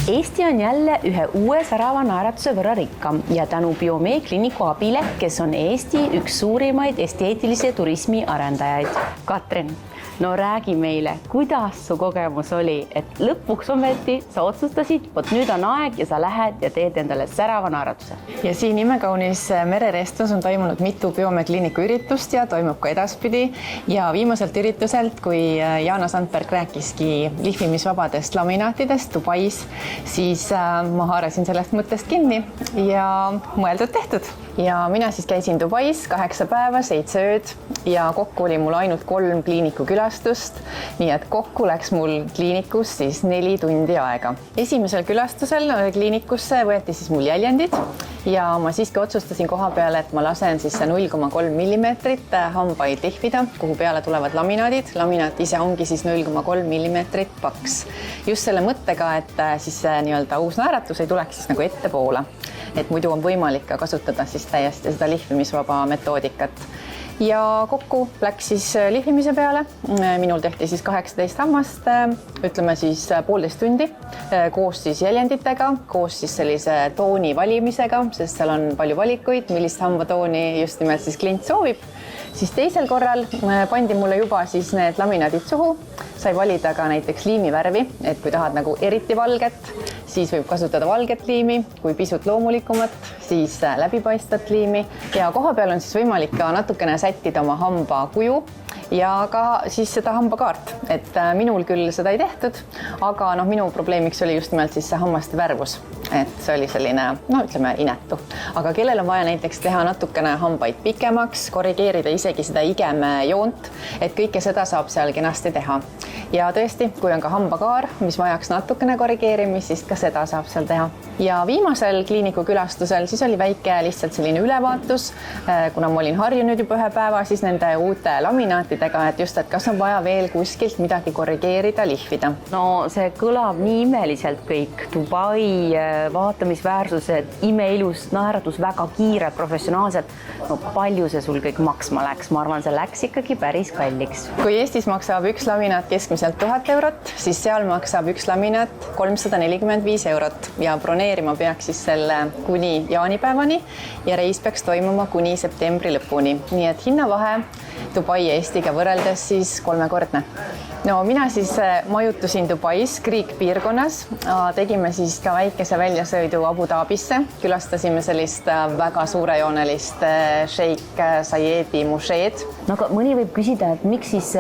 Eesti on jälle ühe uue särava naeratuse võrra rikkam ja tänu Biomee Kliiniku abile, kes on Eesti üks suurimaid esteetilise turismi arendajaid. Katrin, no räägi meile, kuidas su kogemus oli, et lõpuks ometi sa otsustasid, et nüüd on aeg ja sa lähed ja teed endale särava naeratuse. Ja siin imekaunis mererestus on toimunud mitu Biomee Kliiniku üritust ja toimub ka edaspidi. Ja viimaselt ürituselt, kui Jaana Sandberg rääkiski lihvimisvabadest laminaatidest Dubais, siis ma haarasin sellest mõttest kinni ja mõeldud tehtud. Ja mina siis käisin Dubais 8 päeva, 7 ööd ja kokku oli mul ainult 3 kliiniku külastust. Nii et kokku läks mul kliinikus siis 4 tundi aega. Esimesel külastusel kliinikusse võeti siis mul jäljendid ja ma siiski otsustasin koha peale, et ma lasen siis 0,3 mm hambaid lihvida, kuhu peale tulevad laminaadid. Laminaat ise ongi siis 0,3 mm paks. Just selle mõttega, et siis nii-öelda uus naeratus ei tuleks siis nagu ettepoole. Et muidu on võimalik ka kasutada siis täiesti seda lihvimisvaba metoodikat. Ja kokku läks siis lihvimise peale. Minul tehti siis 18 hammast, ütleme siis 1,5 tundi, koos siis jäljenditega, koos siis sellise tooni valimisega, sest seal on palju valikuid, millist hambatooni just nimelt siis klient soovib. Siis teisel korral pandi mulle juba siis need laminaadid suhu. Sai valida ka näiteks liimivärvi, et kui tahad nagu eriti valget, siis võib kasutada valget liimi, kui pisut loomulikumat, siis läbipaistvat liimi. Ja koha peal on siis võimalik ka natukene sättida oma hamba kuju ja ka siis seda hambakaart. Et minul küll seda ei tehtud, aga minu probleemiks oli just nimelt siis see hammaste värvus. Et see oli selline, ütleme, inetu. Aga kellel on vaja näiteks teha natukene hambaid pikemaks, korrigeerida isegi seda igeme joont, et kõike seda saab seal kenasti teha. Ja tõesti, kui on ka hambakaar, mis vajaks natukene korrigeerimist, siis ka seda saab seal teha. Ja viimasel kliiniku külastusel siis oli väike lihtsalt selline ülevaatus, kuna ma olin harjunud juba 1 päeva siis nende uute laminaatidega, et just, et kas on vaja veel kuskilt midagi korrigeerida, lihvida. No see kõlab nii imeliselt kõik. Dubai vaatamisväärsused, imeilus naeratus, väga kiired, professionaalsed. No palju see sul kõik maksma läks? Ma arvan, see läks ikkagi päris kalliks. Kui Eestis maksab üks laminaat keskmiselt 1000 eurot, siis seal maksab üks laminaat 345 eurot ja broneerima peaks siis selle kuni jaanipäevani ja reis peaks toimuma kuni septembri lõpuni. Nii et hinnavahe Dubai ja Eestiga võrreldes siis 3-kordne. No mina siis majutusin Dubais Creek piirkonnas, tegime siis ka väikese väljasõidu Abu Dhabisse, külastasime sellist väga suurejoonelist Sheikh Zayedi mošeed. No aga mõni võib küsida, et miks siis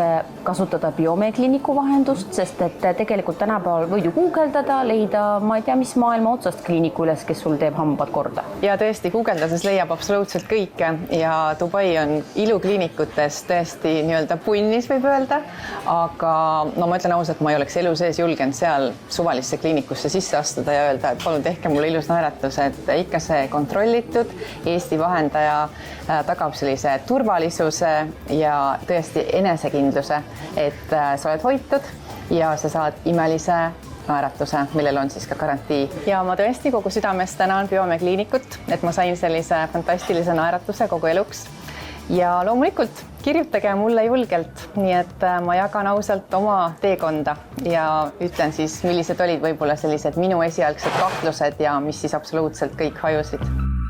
kasutada Biomee Kliiniku vahendust, sest et tegelikult tänapäeval võid ju guugeldada, leida, ma ei tea, mis maailma otsast kliiniku üles, kes sul teeb hambad korda. Ja tõesti, guugeldades leiab absoluutselt kõike ja Dubai on ilukliinikutes tõesti nii-öelda punnis võib öelda, aga ma ütlen ausalt, ma ei oleks elu sees julgenud seal suvalisse kliinikusse sisse astuda ja öelda, et palun tehke mulle ilus naeratus, et ikka see kontrollitud Eesti vahendaja tagab sellise turvalisuse ja tõesti enesekindluse, et sa oled hoitud ja sa saad imelise naeratuse, millel on siis ka garantii. Ja ma tõesti kogu südamest tänan Biomee Kliinikut, et ma sain sellise fantastilise naeratuse kogu eluks. Ja loomulikult kirjutage mulle julgelt, nii et ma jagan ausalt oma teekonda ja ütlen siis, millised olid võib-olla sellised minu esialgsed kahtlused ja mis siis absoluutselt kõik hajusid.